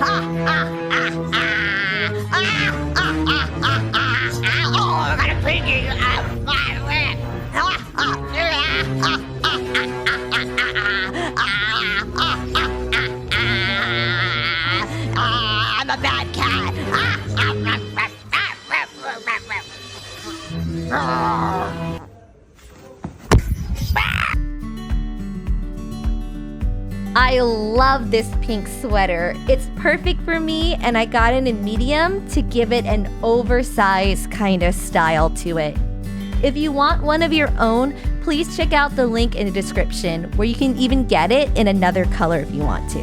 I got a pinky. I'm a bad cat. I love this pink sweater. It's perfect for me, and I got it in medium to give it an oversized kind of style to it. If you want one of your own, please check out the link in the description where you can even get it in another color if you want to.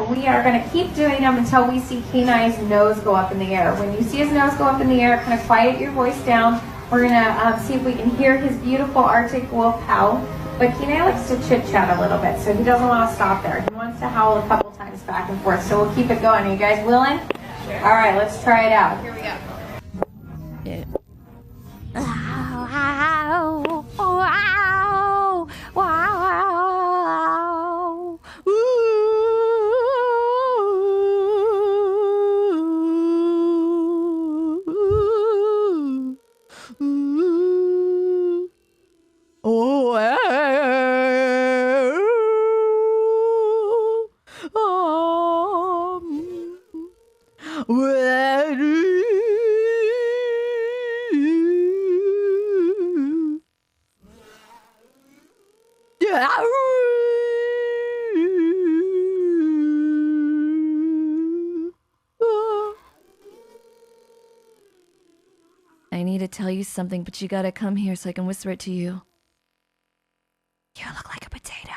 We are going to keep doing them until we see Kenai's nose go up in the air. When you see his nose go up in the air, kind of quiet your voice down. We're going to see if we can hear his beautiful Arctic wolf howl. But Kenai likes to chit-chat a little bit, so he doesn't want to stop there. He wants to howl a couple times back and forth, so we'll keep it going. Are you guys willing? Sure. All right, let's try it out. Here we go. Yeah. I need to tell you something, but you gotta come here so I can whisper it to you. You look like a potato.